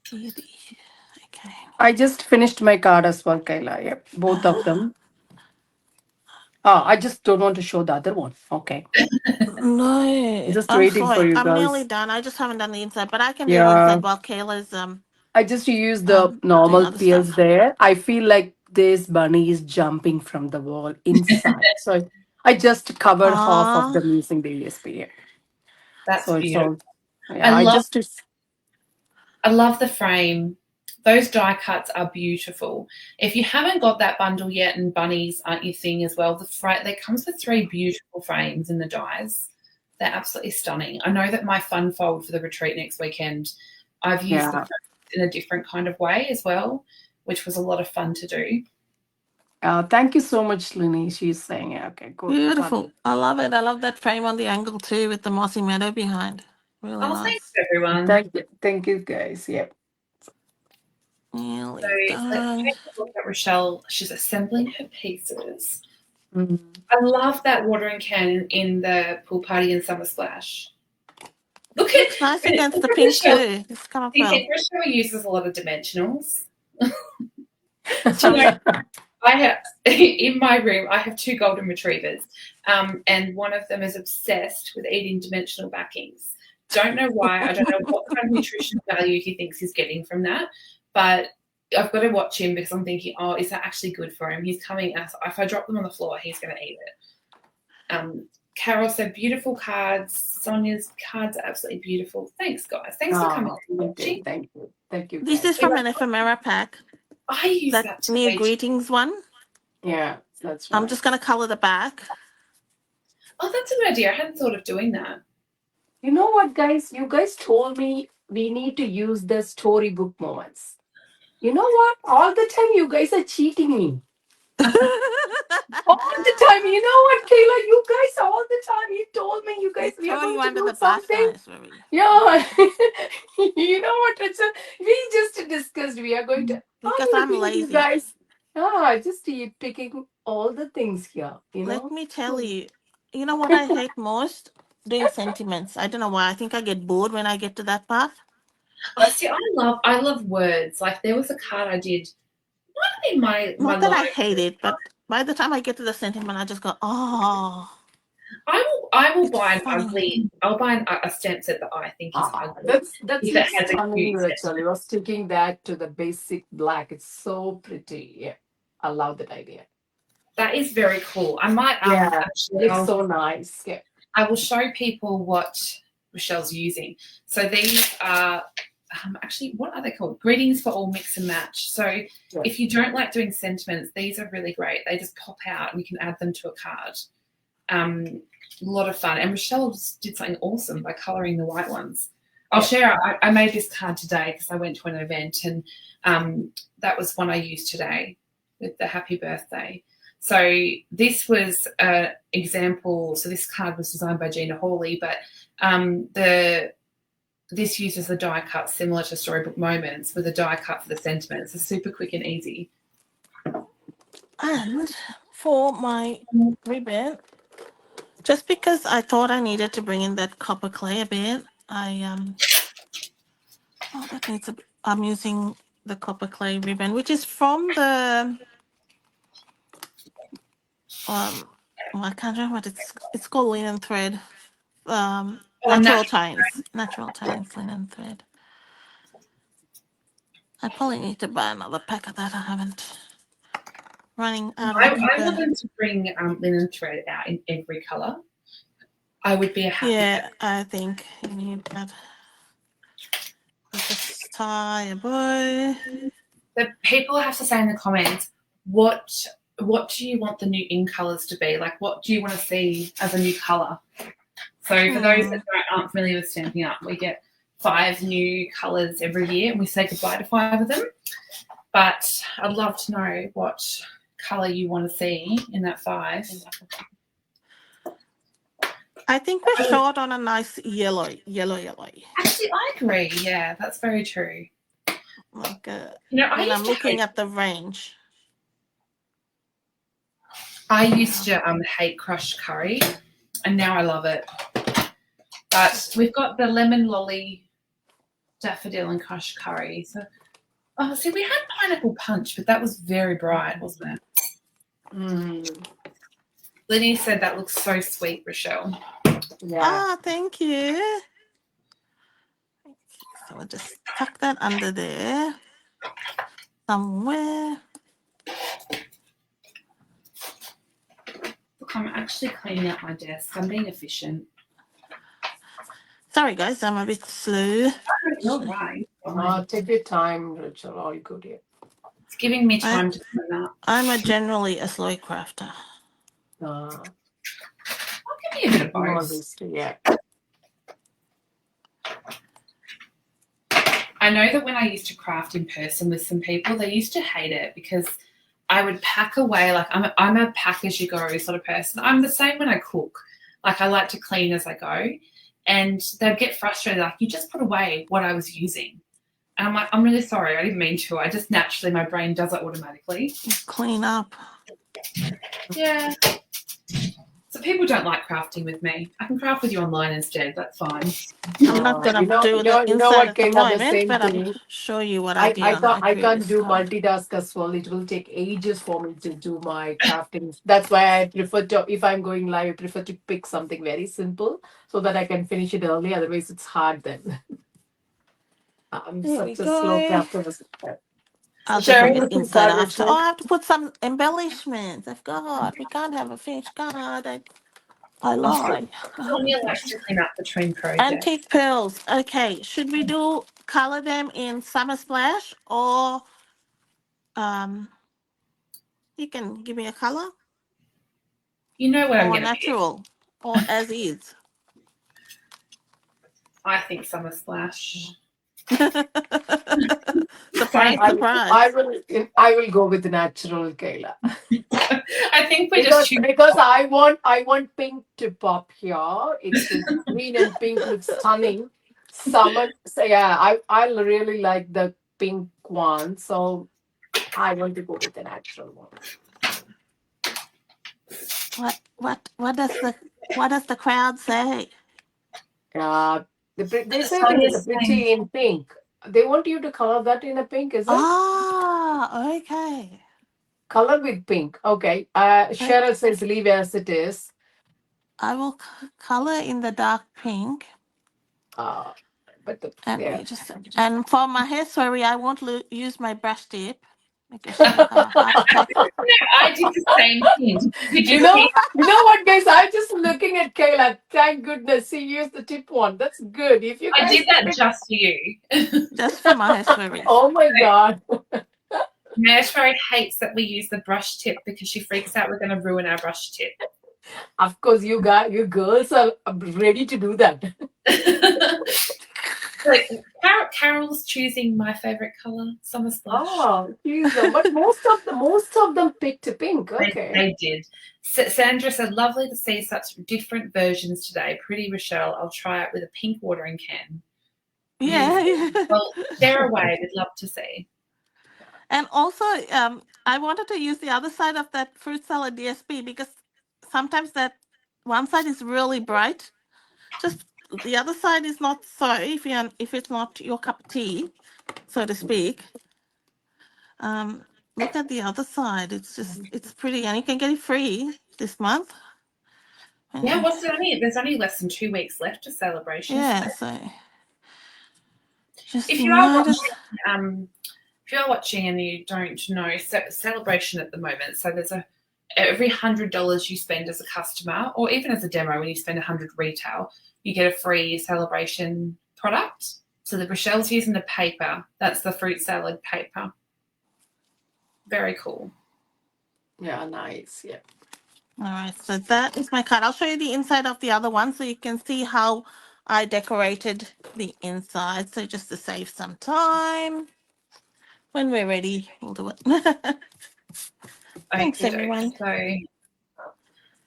Speedy. Okay. I just finished my card as well, Kayla. Yep, both of them. I just don't want to show the other one. Okay. No. Just waiting for you guys. I'm nearly done. I just haven't done the inside, but I can do the inside while Kayla's I just use the normal peels there. I feel like this bunny is jumping from the wall inside. So I just covered half of them using the ESP. That's so beautiful. I love the frame. Those die cuts are beautiful. If you haven't got that bundle yet and bunnies aren't your thing as well, that comes with 3 beautiful frames in the dies. They're absolutely stunning. I know that my fun fold for the retreat next weekend, I've used the in a different kind of way as well, which was a lot of fun to do. Thank you so much, Lini. She's saying, yeah, okay, good. Beautiful. I love it. I love that frame on the angle too with the mossy meadow behind. Really nice. Thanks, everyone. Thank you, guys. Yep. Nearly So done. let's take a look at Rochelle. She's assembling her pieces. Mm. I love that watering can in the pool party and summer splash. Look It's nice against the pink too. It's kind of well. Rochelle uses a lot of dimensionals. So, I have in my room. I have 2 golden retrievers, and one of them is obsessed with eating dimensional backings. Don't know why. I don't know what kind of nutritional value he thinks he's getting from that, but I've got to watch him because I'm thinking, oh, is that actually good for him? He's coming. If I drop them on the floor, he's going to eat it. Carol said, beautiful cards. Sonia's cards are absolutely beautiful. Thanks, guys. Thanks for coming. Thank you. This is from an ephemera pack. I use that near greetings one. Yeah, that's right. I'm just going to color the back. Oh, that's a good idea. I hadn't thought of doing that. You know what, guys? You guys told me we need to use the storybook moments. You know what? All the time you guys are cheating me. All the time. You know what, Kayla? You guys all the time. You told me you guys we are going to do something. Yeah. You know what, Rachel? We just discussed we are going to. Because I'm lazy. You guys. Just picking all the things here. You know. Let me tell you. You know what I hate most? Doing sentiments. I don't know why. I think I get bored when I get to that part. Oh, see, I love words. Like there was a card I did. Might have been my Not that I hate it, but by the time I get to the sentiment, I just go, oh. I will buy an ugly. I'll buy a stamp set that I think is ugly. That's funny, Rachel. You're sticking that to the basic black. It's so pretty. Yeah, I love that idea. That is very cool. I might actually. It's so nice. Yeah. I will show people what Rochelle's using. So these are actually, what are they called? Greetings for all mix and match. So if you don't like doing sentiments, these are really great. They just pop out and you can add them to a card. A lot of fun. And Rochelle did something awesome by colouring the white ones. I'll share. I made this card today because I went to an event and that was one I used today with the happy birthday. So this was an example. So this card was designed by Gina Hawley, but this uses the die cut similar to Storybook Moments with a die cut for the sentiments. It's super quick and easy. And for my ribbon, just because I thought I needed to bring in that copper clay a bit, I'm using the copper clay ribbon, which is from the I can't remember what it's called, linen thread. Natural Times linen thread. I probably need to buy another pack of that. I haven't. Running out of I want them to bring linen thread out in every colour. I would be a happy. Yeah, I think you need that. Just tie a bow. The people have to say in the comments what do you want the new in colours to be? Like, what do you want to see as a new colour? So for those that aren't familiar with Stampin' Up, we get 5 new colours every year and we say goodbye to 5 of them. But I'd love to know what colour you want to see in that 5. I think we're short on a nice yellow. Actually, I agree. Yeah, that's very true. Like, I'm looking at the range. I used to hate crushed curry, and now I love it. But we've got the lemon lolly, daffodil, and crushed curry. So, see, we had pineapple punch, but that was very bright, wasn't it? Lenny said that looks so sweet, Rochelle. Yeah. Thank you. So I'll just tuck that under there somewhere. Look, I'm actually cleaning up my desk. I'm being efficient. Sorry, guys, I'm a bit slow. You're right. Take your time, Rachel. All good here. It's giving me time to clean up. I'm generally a slow crafter. I'll give Maybe a bit of More both. history, yeah. I know that when I used to craft in person with some people, they used to hate it because I would pack away. Like I'm a pack as you go sort of person. I'm the same when I cook. Like I like to clean as I go, and they'd get frustrated. Like you just put away what I was using, and I'm like, I'm really sorry. I didn't mean to. I just naturally, my brain does it automatically. Clean up. Yeah. So people don't like crafting with me. I can craft with you online instead. That's fine. I'm not gonna do the You know inside what, at the Kayla, the moment, same but I'll thing. show you what I did on my I can't previous do card. multitask as well. It will take ages for me to do my crafting. That's why I prefer to, if I'm going live, I prefer to pick something very simple so that I can finish it early. Otherwise, it's hard then. I'm There we such a slow go. crafter. I'll Sure. decorate Beautiful inside card, after. Oh, Rochelle. I have to put some embellishments. I forgot. We can't have a finished card. I lied. Sonia likes to clean up between projects. Antique pearls. Okay, should we color them in Summer Splash or you can give me a color You know what I'm or going to pick. natural or as is? I think Summer Splash. Surprise, surprise. I will go with the natural, Kayla. I think we're because I want pink to pop here. It's the green and pink looks stunning. Summer, so yeah, I really like the pink one, so I want to go with the natural one. What does the crowd say? They say it's pretty in pink. They want you to color that in a pink, is it? Ah, okay. Color with pink. Okay. Cheryl says leave as it is. I will color in the dark pink. And for my Maheswari, I won't use my brush tip because she'll have a heart attack. I did the same thing. You know what, guys? I'm just looking at Kayla. Thank goodness she used the tip one. That's good. If you guys I did that just for you. Just for Maheswari. Oh my God. Maheswari hates that we use the brush tip because she freaks out we're going to ruin our brush tip. Of course, you girls are ready to do that. Carol's choosing my favorite color, Summer Splash. Oh, but most of them picked pink. Okay, they did. Sandra said, "Lovely to see such different versions today. Pretty Rochelle. I'll try it with a pink watering can." Yeah. Well, share away. We'd love to see. And also, I wanted to use the other side of that fruit salad DSP because sometimes that one side is really bright. Just the other side is not so. If it's not your cup of tea, so to speak. Look at the other side. It's pretty, and you can get it free this month. Yeah, there's only less than 2 weeks left to celebration. Yeah, so if you are watching and you don't know, celebration at the moment. So there's every $100 you spend as a customer, or even as a demo, when you spend $100 retail, you get a free celebration product. So the Rochelle's using the paper. That's the fruit salad paper. Very cool. Yeah, nice. Yeah. All right, so that is my card. I'll show you the inside of the other one so you can see how I decorated the inside. So just to save some time, when we're ready, we'll do it. Thanks, everyone.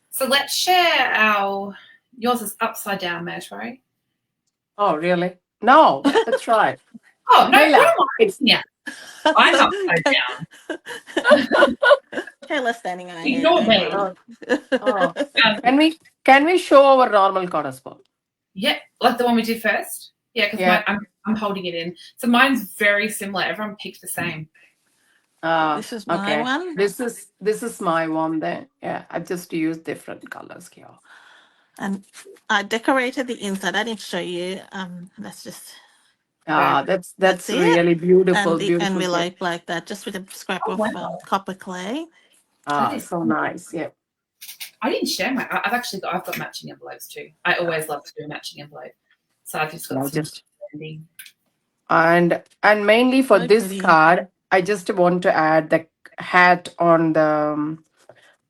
So let's share yours is upside down, Matt, right? Oh, really? No, that's right. Oh, no, I'm upside down. Kayla's standing on her head. Can we show our normal card as well? Yeah, like the one we did first. Yeah, because I'm holding it in. So mine's very similar. Everyone picked the same. This is my one. This is my one then. Yeah, I just used different colors here. And I decorated the inside. I didn't show you. Let's just. That's really beautiful. And the beautiful envelope like that, just with a scrap of copper clay. So nice. Yeah. I didn't share my. I've got matching envelopes too. I always love to do a matching envelope. So I've just got and mainly for this card, I just want to add the hat on the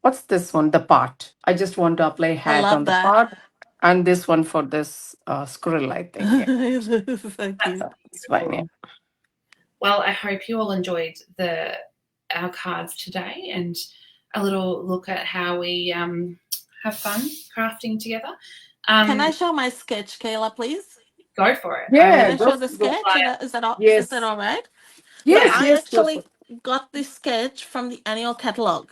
what's this one? The part. I just want to apply I hat love on the that. part. And this one for this squirrel, I think. Yeah, So cute. so it's fine. Yeah. Well, I hope you all enjoyed our cards today and a little look at how we have fun crafting together. Can I show my sketch, Kayla, please? Go for it. Yeah, Can I show the sketch? Is that all? Yes. Is that all right? Yes, So I yes. actually got this sketch from the annual catalog.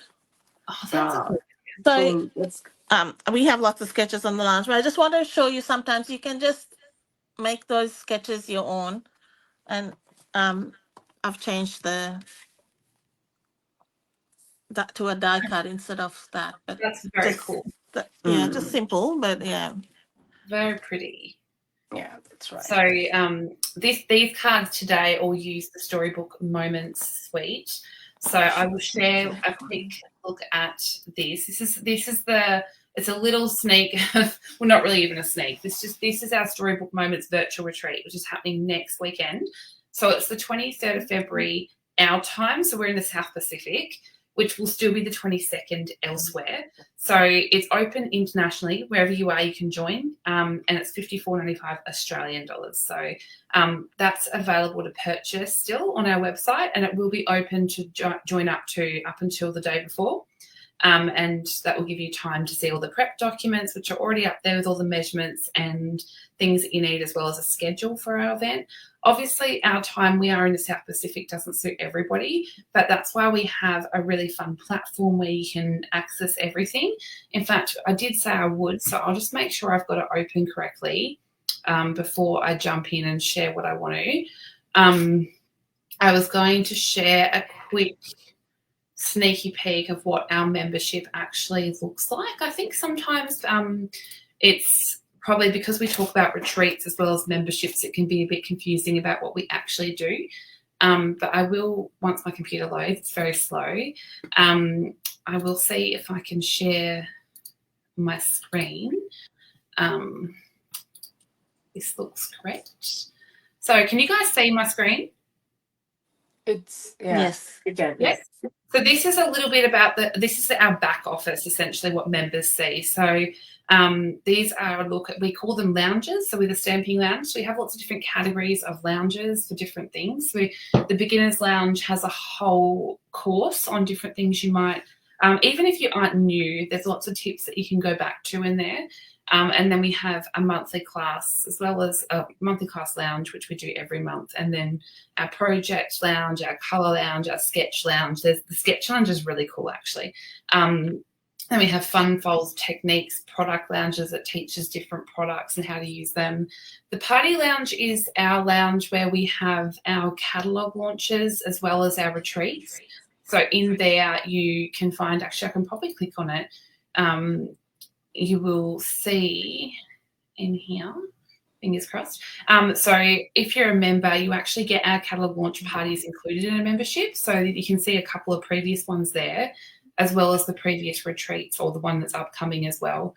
Oh, that's a good. So Cool. we have lots of sketches on the lounge, but I just wanted to show you sometimes you can just make those sketches your own. And I've changed that to a die cut instead of that. But That's very just, cool. Yeah, just simple, but yeah. Very pretty. Yeah, that's right. So these cards today all use the Storybook Moments suite. So I will share a quick look at this. It's a little sneak. Well, not really even a sneak. This is our Storybook Moments virtual retreat, which is happening next weekend. So it's the 23rd of February our time. So we're in the South Pacific, which will still be the 22nd elsewhere. So it's open internationally. Wherever you are, you can join. And it's $54.95 Australian dollars. So that's available to purchase still on our website, and it will be open to join up until the day before. And that will give you time to see all the prep documents, which are already up there with all the measurements and things that you need, as well as a schedule for our event. Obviously, our time, we are in the South Pacific, doesn't suit everybody, but that's why we have a really fun platform where you can access everything. In fact, I did say I would, so I'll just make sure I've got it open correctly before I jump in and share what I want to. I was going to share a quick sneaky peek of what our membership actually looks like. I think sometimes it's probably because we talk about retreats as well as memberships, it can be a bit confusing about what we actually do. But I will, once my computer loads, it's very slow, I will see if I can share my screen. This looks correct. So can you guys see my screen? It's Yes. Yes. So this is a little bit about this is our back office, essentially what members see. So these are we call them lounges. So with the stamping lounge, we have lots of different categories of lounges for different things. So the beginner's lounge has a whole course on different things you might, even if you aren't new, there's lots of tips that you can go back to in there. And then we have a monthly class as well as a monthly class lounge, which we do every month. And then our project lounge, our colour lounge, our sketch lounge. The sketch lounge is really cool, actually. Then we have fun folds, techniques, product lounges that teaches different products and how to use them. The party lounge is our lounge where we have our catalogue launches as well as our retreats. So in there you can find, actually I can probably click on it. You will see in here, fingers crossed. So if you're a member, you actually get our catalogue launch parties included in a membership, so that you can see a couple of previous ones there, as well as the previous retreats or the one that's upcoming as well.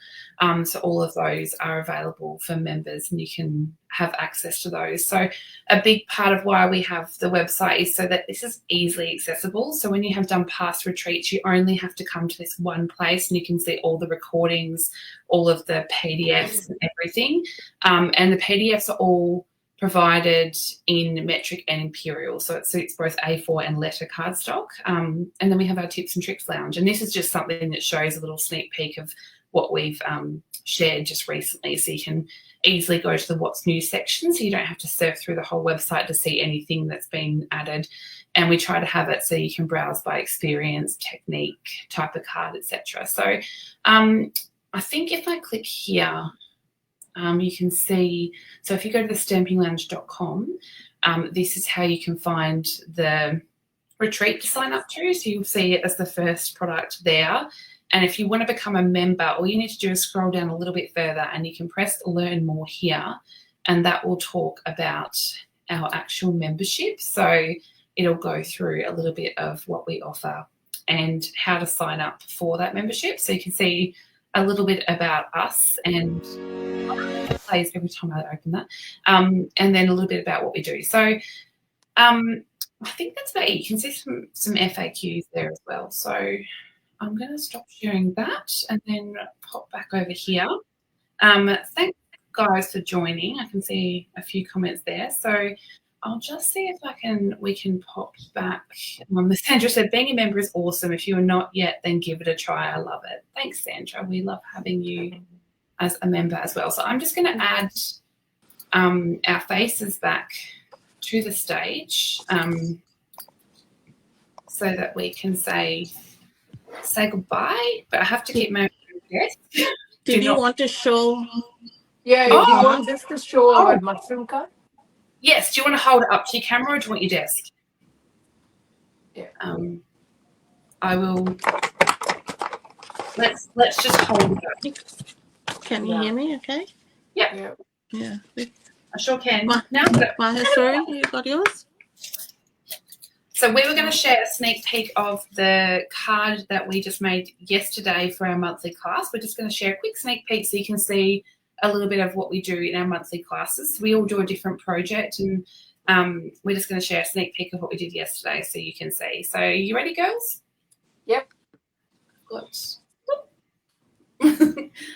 So all of those are available for members and you can have access to those. So a big part of why we have the website is so that this is easily accessible. So when you have done past retreats, you only have to come to this one place and you can see all the recordings, all of the PDFs and everything. And the PDFs are all provided in metric and imperial, so it suits both A4 and letter cardstock. And then we have our tips and tricks lounge, and this is just something that shows a little sneak peek of what we've shared just recently, so you can easily go to the what's new section, so you don't have to surf through the whole website to see anything that's been added. And we try to have it so you can browse by experience, technique, type of card, etc. So I think if I click here, you can see, so if you go to the stampinglounge.com, this is how you can find the retreat to sign up to. So you'll see it as the first product there. And if you want to become a member, all you need to do is scroll down a little bit further and you can press learn more here, and that will talk about our actual membership. So it'll go through a little bit of what we offer and how to sign up for that membership. So you can see a little bit about us, and it plays every time I open that, and then a little bit about what we do. So I think that's about it. You can see some FAQs there as well. So I'm going to stop sharing that and then pop back over here. Thanks, guys, for joining. I can see a few comments there. So I'll just see if we can pop back. Sandra said, being a member is awesome. If you are not yet, then give it a try. I love it. Thanks, Sandra. We love having you as a member as well. So I'm just going to add our faces back to the stage so that we can say goodbye, but I have to keep my desk. Did you want to show? Yeah, if you want this to show our mushroom card. Yes. Do you want to hold it up to your camera or do you want your desk? Yeah. I will. Let's just hold it up. Can you hear me? Okay. Yeah. Yeah. I sure can. Maheswari, you got yours? So we were going to share a sneak peek of the card that we just made yesterday for our monthly class. We're just going to share a quick sneak peek so you can see a little bit of what we do in our monthly classes. We all do a different project, and we're just going to share a sneak peek of what we did yesterday so you can see. So you ready, girls? Yep. Good.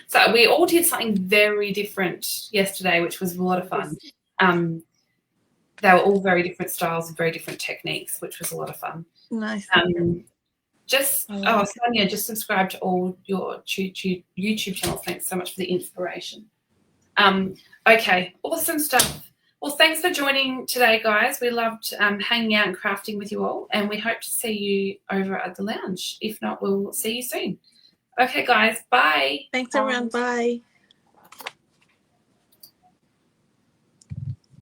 So we all did something very different yesterday, which was a lot of fun. They were all very different styles and very different techniques, which was a lot of fun. Nice. Sonia, just subscribe to all your YouTube channels. Thanks so much for the inspiration. Okay, awesome stuff. Well, thanks for joining today, guys. We loved hanging out and crafting with you all, and we hope to see you over at the lounge. If not, we'll see you soon. Okay, guys, bye. Thanks, everyone. Bye.